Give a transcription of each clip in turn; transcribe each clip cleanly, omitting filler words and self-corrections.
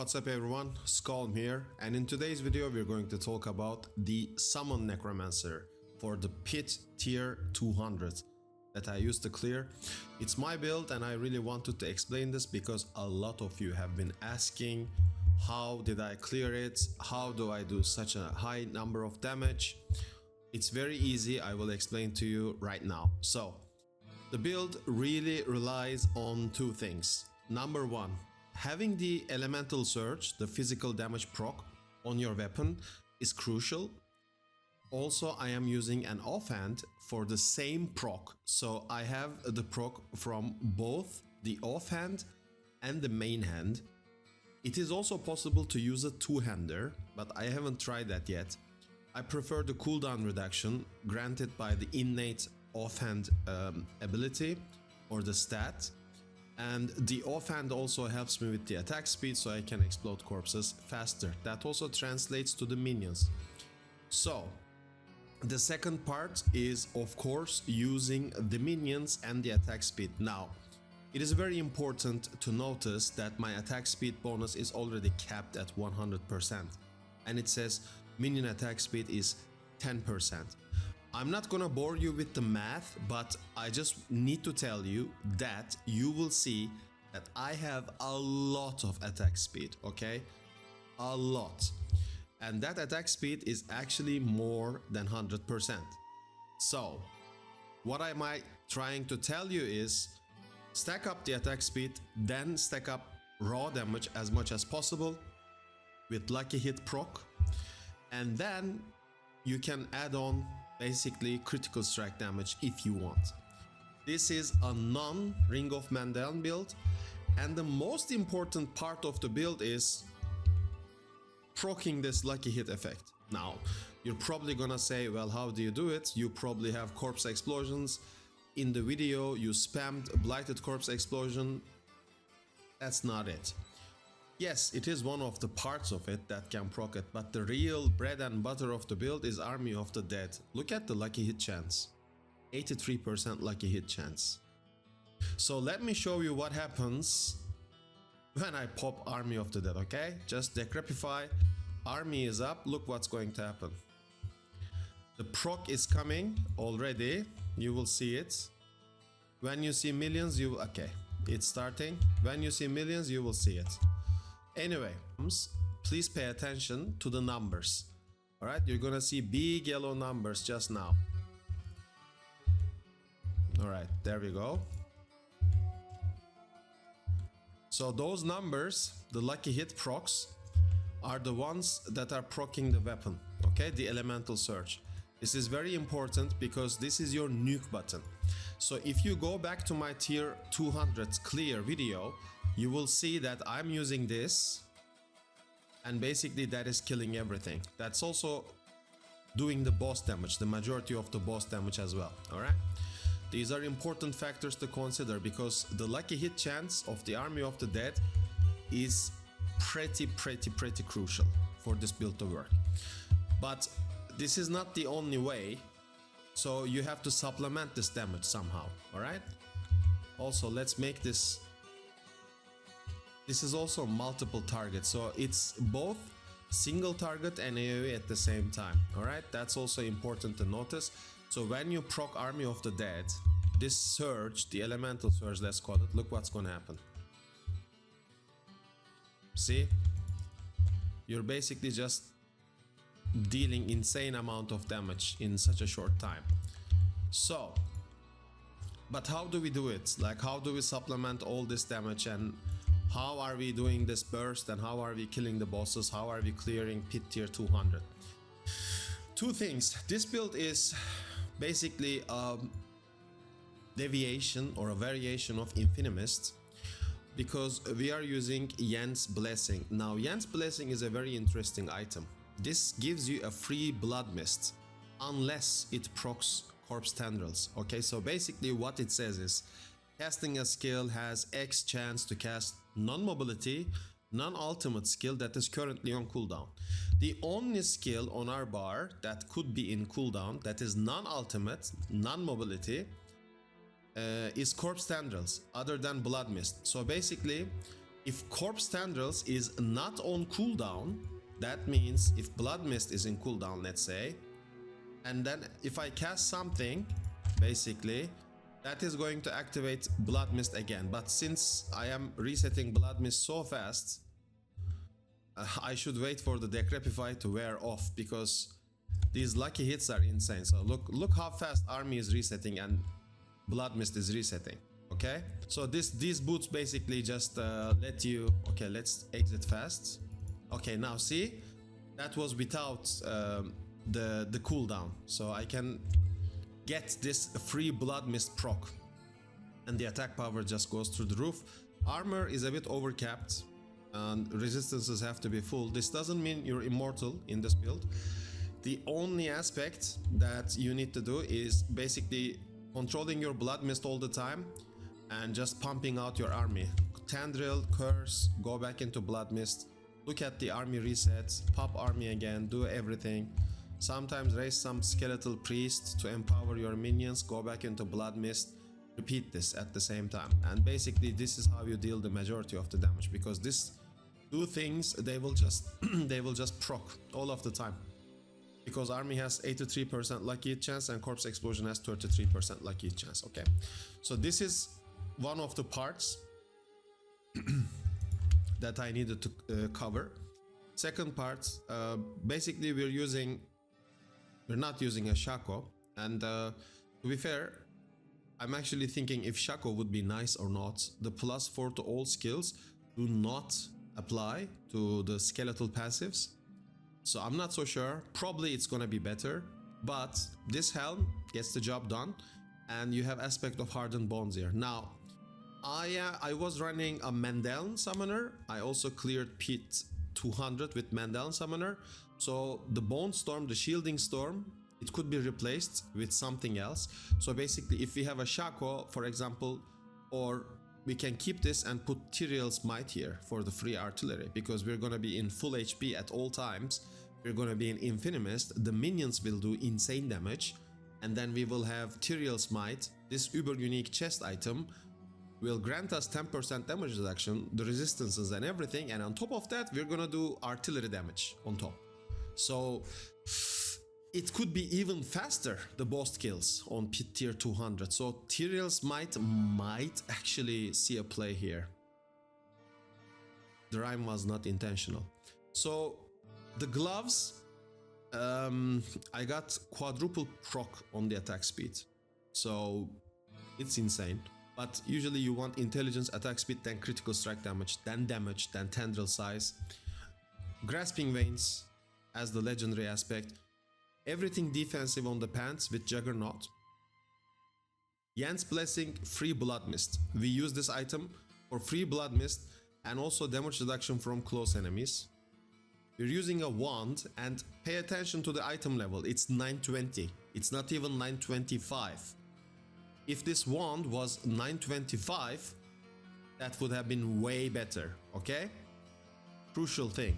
what's up everyone, SKULM here, and in today's video we're going to talk about the Summon Necromancer for the Pit Tier 200 that I used to clear. It's my build and I really wanted to explain this because a lot of you have been asking how did I clear it, how do I do such a high number of damage. It's very easy, I will explain to you right now. So the build really relies on two things. Number one, having the elemental surge, the physical damage proc on your weapon is crucial. Also, I am using an offhand for the same proc, so I have the proc from both the offhand and the main hand. It is also possible to use a two-hander, but I haven't tried that yet. I prefer the cooldown reduction granted by the innate offhand ability or the stat. And the offhand also helps me with the attack speed, so I can explode corpses faster. That also translates to the minions. So the second part is of course using the minions and the attack speed. Now it is very important to notice that my attack speed bonus is already capped at 100%, and it says minion attack speed is 10%. I'm not gonna bore you with the math, but I just need to tell you that you will see that I have a lot of attack speed, okay? A lot. And that attack speed is actually more than 100%. So, what am I trying to tell you is stack up the attack speed, then stack up raw damage as much as possible with lucky hit proc, and then you can add on basically critical strike damage if you want. This is a non-Ring of Mandeln build, and the most important part of the build is proccing this lucky hit effect. Now you're probably gonna say, well, how do you do it? You probably have corpse explosions. In the video you spammed blighted corpse explosion. That's not it. Yes, it is one of the parts of it that can proc it, but the real bread and butter of the build is Army of the Dead. Look at the lucky hit chance. 83% lucky hit chance. So let me show you what happens when I pop Army of the Dead, okay? Just decrepify, army is up, look what's going to happen. The proc is coming already, you will see it. When you see millions, you will, okay, it's starting. When you see millions, you will see it. Anyway, please pay attention to the numbers. Alright, you're gonna see big yellow numbers just now. Alright, there we go. So those numbers, the lucky hit procs, are the ones that are proccing the weapon, okay, the elemental surge. This is very important because this is your nuke button. So if you go back to my tier 200 clear video, you will see that I'm using this, and basically that is killing everything. That's also doing the boss damage, the majority of the boss damage as well. Alright, these are important factors to consider because the lucky hit chance of the Army of the Dead is pretty crucial for this build to work. But this is not the only way, so you have to supplement this damage somehow. Alright, also let's make this. This is also multiple targets, so it's both single target and AoE at the same time. Alright, that's also important to notice. So when you proc Army of the Dead, this surge, the elemental surge, let's call it, look what's gonna happen. See? You're basically just dealing insane amount of damage in such a short time. So, but how do we do it? Like, how do we supplement all this damage, and how are we doing this burst, and how are we killing the bosses? How are we clearing Pit Tier 200? Two things. This build is basically a deviation or a variation of Infinimist because we are using Yen's Blessing. Now Yen's Blessing is a very interesting item. This gives you a free blood mist unless it procs corpse tendrils. Okay, so basically what it says is casting a skill has X chance to cast non-mobility, non-ultimate skill that is currently on cooldown. The only skill on our bar that could be in cooldown that is non-ultimate, non-mobility is corpse tendrils other than blood mist. So basically if Corpse Tendrils is not on cooldown, that means if Blood Mist is in cooldown, let's say, and then if I cast something, basically, that is going to activate Blood Mist again. But since I am resetting Blood Mist so fast, I should wait for the Decrepify to wear off, because these lucky hits are insane. So look how fast army is resetting and Blood Mist is resetting. Okay, so these boots basically just let you, okay, let's exit fast. Okay, now see, that was without the cooldown, so I can get this free Blood Mist proc, and the attack power just goes through the roof. Armor is a bit overcapped and resistances have to be full. This doesn't mean you're immortal in this build. The only aspect that you need to do is basically controlling your Blood Mist all the time and just pumping out your army. Tendril, Curse, go back into Blood Mist, look at the army resets, pop army again, do everything. Sometimes raise some skeletal priest to empower your minions, go back into Blood Mist, repeat this at the same time. And basically this is how you deal the majority of the damage, because these two things, they will just proc all of the time. Because army has 83% lucky hit chance and corpse explosion has 33% lucky hit chance. Okay, so this is one of the parts that I needed to cover. Second part, basically we're not using a Shaco, and to be fair, I'm actually thinking if Shaco would be nice or not. The +4 to all skills do not apply to the skeletal passives, so I'm not so sure. Probably it's gonna be better, but this helm gets the job done, and you have aspect of hardened bones here. Now, I was running a Mandaln summoner. I also cleared Pit 200 with Mandaln summoner, so the Bone Storm, the Shielding Storm, it could be replaced with something else. So basically, if we have a Shaco, for example, or we can keep this and put Tyrael's Might here for the free artillery, because we're gonna be in full HP at all times. We're gonna be in Infinimist, the minions will do insane damage, and then we will have Tyrael's Might. This uber unique chest item will grant us 10% damage reduction, the resistances and everything, and on top of that we're gonna do artillery damage on top. So it could be even faster, the boss kills on Pit tier 200. So Tyrael's Might might actually see a play here. The rhyme was not intentional. So the gloves, I got quadruple proc on the attack speed, so it's insane. But usually you want intelligence, attack speed, then critical strike damage, then tendril size. Grasping Veins as the legendary aspect. Everything defensive on the pants with Juggernaut. Yan's Blessing, free Blood Mist. We use this item for free Blood Mist and also damage reduction from close enemies. We're using a wand, and pay attention to the item level. It's 920. It's not even 925. If this wand was 925, that would have been way better, okay? Crucial thing.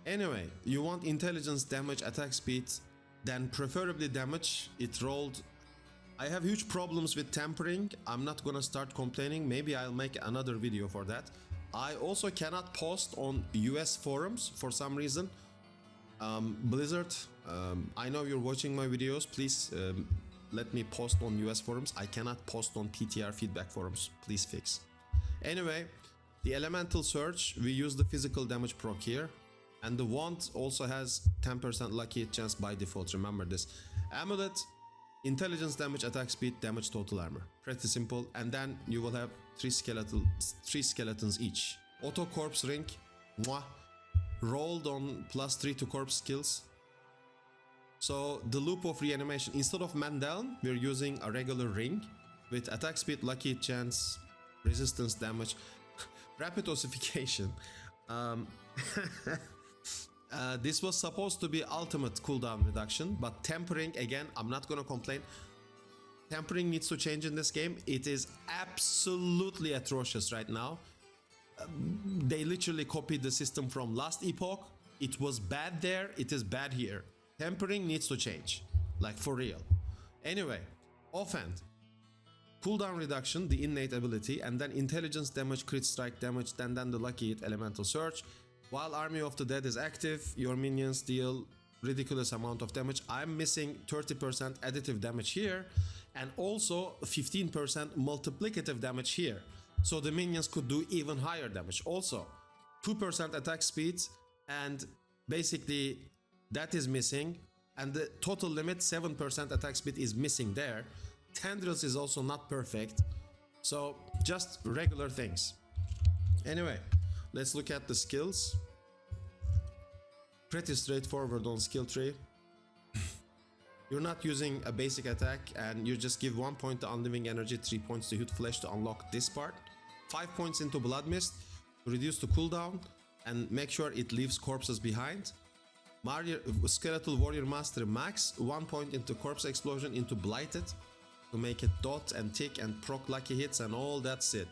Anyway, you want intelligence, damage, attack speed, then preferably damage. It rolled. I have huge problems with tampering. I'm not gonna start complaining. Maybe I'll make another video for that. I also cannot post on US forums for some reason. Blizzard, I know you're watching my videos. Please let me post on US forums. I cannot post on PTR feedback forums. Please fix. Anyway, the Elemental Surge, we use the physical damage proc here. And the wand also has 10% lucky hit chance by default. Remember this. Amulet, intelligence, damage, attack speed, damage, total armor. Pretty simple. And then you will have three skeletons each. Auto corpse ring, mwah, rolled on +3 to corpse skills. So the loop of reanimation, instead of Mandaln, we're using a regular ring with attack speed, lucky hit chance, resistance, damage, rapid ossification. This was supposed to be ultimate cooldown reduction, but tempering, again, I'm not gonna complain. Tempering needs to change in this game. It is absolutely atrocious right now. They literally copied the system from last epoch. It was bad there, it is bad here. Tempering needs to change, like for real. Anyway, offhand. cooldown reduction, the innate ability, and then intelligence damage, crit strike damage, then the lucky hit, elemental surge. While Army of the Dead is active, your minions deal ridiculous amount of damage. I'm missing 30% additive damage here, and also 15% multiplicative damage here. So the minions could do even higher damage. Also, 2% attack speed, and basically that is missing, and the total limit 7% attack speed is missing there. Tendrils is also not perfect, so just regular things. Anyway, let's look at the skills. Pretty straightforward on skill tree. You're not using a basic attack, and you just give 1 point to unliving energy, 3 points to hit flesh to unlock this part, 5 points into blood mist to reduce the cooldown and make sure it leaves corpses behind. Skeletal warrior mastery max, 1 point into corpse explosion into blighted to make it dot and tick and proc lucky hits and all that's it.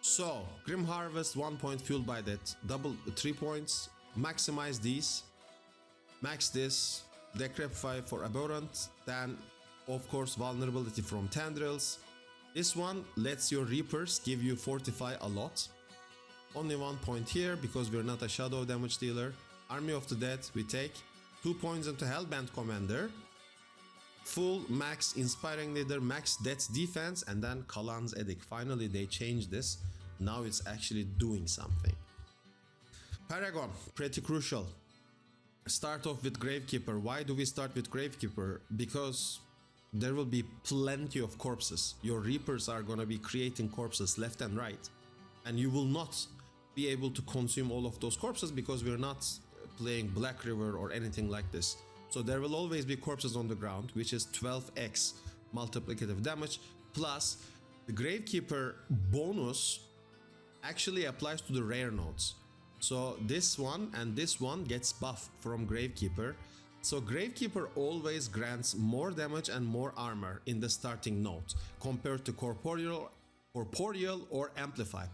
So grim harvest, 1 point fueled by that, double 3 points. Maximize these, max this, decrepify for abhorrent, then of course vulnerability from tendrils. This one lets your reapers give you fortify a lot. Only 1 point here because we're not a shadow damage dealer. Army of the Dead we take 2 points into Hellbent Commander, full max inspiring leader, max death defense, and then Kalan's Edict. Finally they changed this, now it's actually doing something. Paragon, pretty crucial. Start off with Gravekeeper. Why do we start with Gravekeeper? Because there will be plenty of corpses. Your reapers are gonna be creating corpses left and right, and you will not be able to consume all of those corpses because we're not playing Black River or anything like this. So there will always be corpses on the ground, which is 12x multiplicative damage, plus the Gravekeeper bonus actually applies to the rare nodes. So this one and this one gets buffed from Gravekeeper. So Gravekeeper always grants more damage and more armor in the starting node compared to Corporeal or Amplify.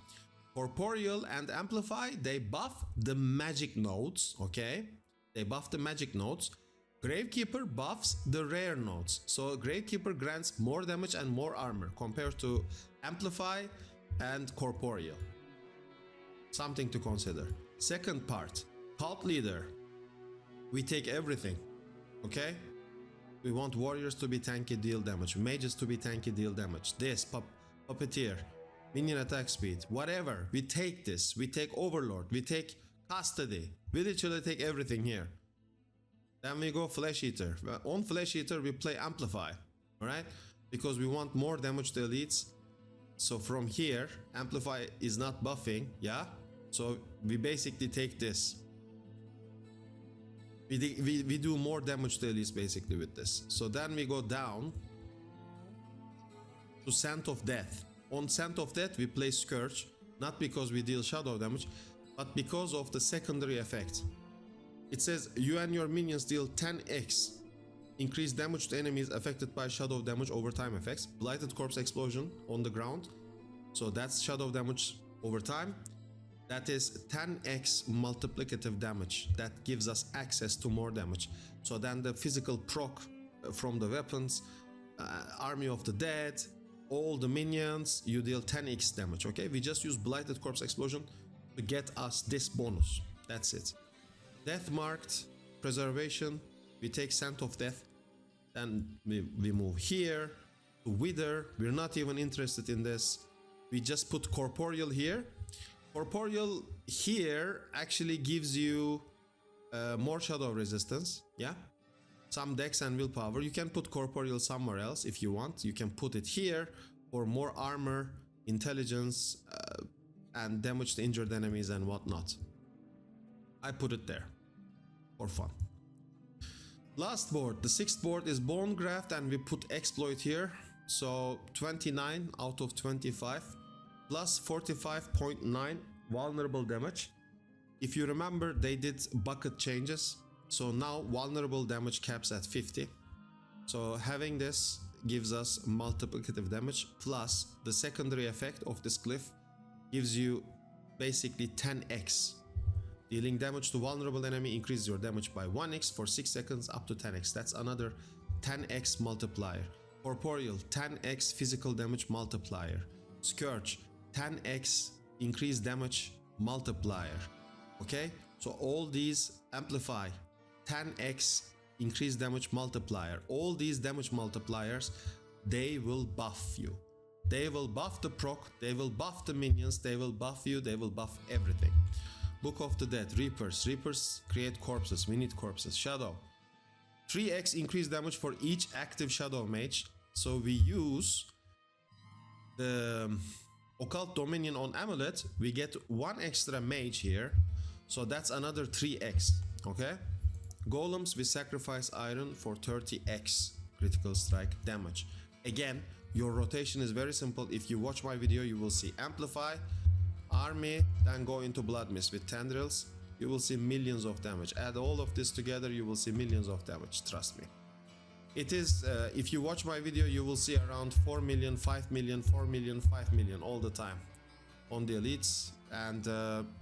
Corporeal and Amplify, they buff the magic nodes, okay? They buff the magic nodes. Gravekeeper buffs the rare nodes. So Gravekeeper grants more damage and more armor compared to Amplify and Corporeal. Something to consider. Second part, Cult Leader. We take everything, okay? We want warriors to be tanky, deal damage, mages to be tanky, deal damage, this, puppeteer, minion attack speed, whatever. We take this, we take Overlord, we take Custody, we literally take everything here. Then we go Flesh Eater. On Flesh Eater we play Amplify, alright? Because we want more damage to elites. So from here, Amplify is not buffing, yeah? So we basically take this. We do more damage to elites basically with this. So then we go down to Scent of Death. On Scent of Death we play Scourge, not because we deal shadow damage, but because of the secondary effect. It says you and your minions deal 10x increased damage to enemies affected by shadow damage over time effects. Blighted Corpse Explosion on the ground, so that's shadow damage over time. That is 10x multiplicative damage that gives us access to more damage. So then the physical proc from the weapons, Army of the Dead, all the minions, you deal 10x damage, okay? We just use Blighted Corpse Explosion to get us this bonus. That's it. Death Marked Preservation, we take Scent of Death. Then we move here to Wither. We're not even interested in this. We just put Corporeal here. Corporeal here actually gives you more shadow resistance, yeah? Some dex and willpower. You can put Corporeal somewhere else if you want. You can put it here for more armor, intelligence, and damage to injured enemies and whatnot. I put it there for fun. Last board, the sixth board is Bone Graft, and we put Exploit here. So 29 out of 25. Plus 45.9 vulnerable damage. If you remember, they did bucket changes, so now vulnerable damage caps at 50. So having this gives us multiplicative damage, plus the secondary effect of this glyph gives you basically 10x. Dealing damage to vulnerable enemy increases your damage by 1x for 6 seconds up to 10x. That's another 10x multiplier. Corporeal 10x physical damage multiplier. Scourge 10x increased damage multiplier. Okay, so all these amplify 10x increased damage multiplier. All these damage multipliers, they will buff you. They will buff the proc, they will buff the minions, they will buff you, they will buff everything. Book of the Dead, Reapers. Reapers create corpses, we need corpses. Shadow, 3x increased damage for each active Shadow Mage. So we use the Occult Dominion on Amulet, we get 1 extra mage here. So that's another 3x, okay? Golems, we sacrifice iron for 30x critical strike damage. Again, your rotation is very simple. If you watch my video, you will see Amplify, Army, then go into Blood Mist with Tendrils. You will see millions of damage. Add all of this together, you will see millions of damage, trust me. It is, if you watch my video, you will see around 4 million, 5 million, 4 million, 5 million all the time on the elites. And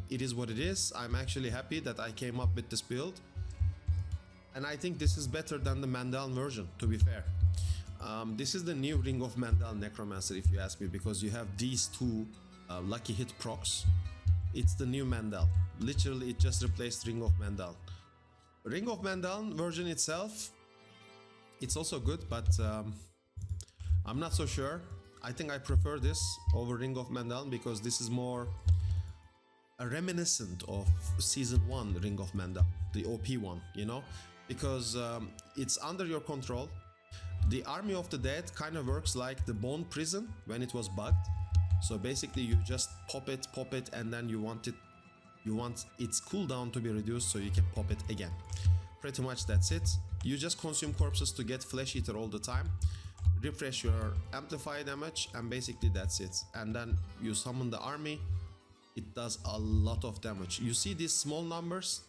it is what it is. I'm actually happy that I came up with this build. And I think this is better than the Mandal version, to be fair. This is the new Ring of Mandal Necromancer, if you ask me, because you have these two lucky hit procs. It's the new Mandal. Literally, it just replaced Ring of Mandal. Ring of Mandal version itself, it's also good, but I'm not so sure. I think I prefer this over Ring of Mandal because this is more a reminiscent of Season 1 Ring of Mandal, the OP one, you know? Because it's under your control. The Army of the Dead kind of works like the Bone Prison when it was bugged. So basically you just pop it, and then you want its cooldown to be reduced so you can pop it again. Pretty much that's it. You just consume corpses to get Flesh Eater all the time. Refresh your amplify damage, and basically that's it. And then you summon the army. It does a lot of damage. You see these small numbers?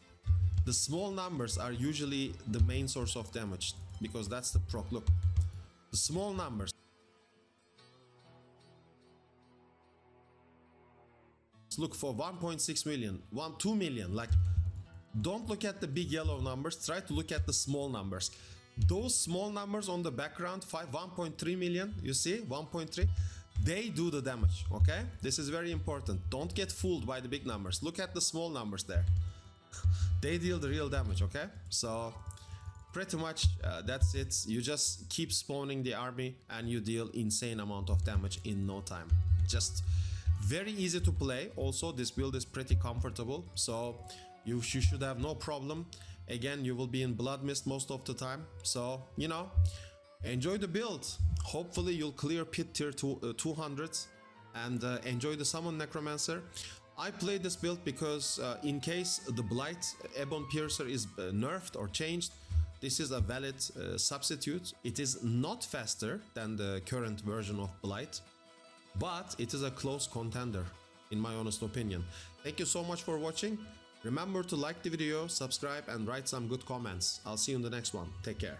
The small numbers are usually the main source of damage because that's the proc. Look, the small numbers. Look for 1.6 million, 2 million. Like, don't look at the big yellow numbers. Try to look at the small numbers. Those small numbers on the background, 1.3 million, you see, 1.3, they do the damage, okay? This is very important. Don't get fooled by the big numbers. Look at the small numbers there. They deal the real damage, okay? So pretty much that's it. You just keep spawning the army and you deal insane amount of damage in no time. Just very easy to play. Also, this build is pretty comfortable, so you should have no problem. Again, you will be in Blood Mist most of the time, so you know, enjoy the build. Hopefully you'll clear pit tier 200 and enjoy the Summon Necromancer. I played this build because in case the Blight Ebon Piercer is nerfed or changed, this is a valid substitute. It is not faster than the current version of Blight, but it is a close contender in my honest opinion. Thank you so much for watching. Remember to like the video, subscribe, and write some good comments. I'll see you in the next one. Take care.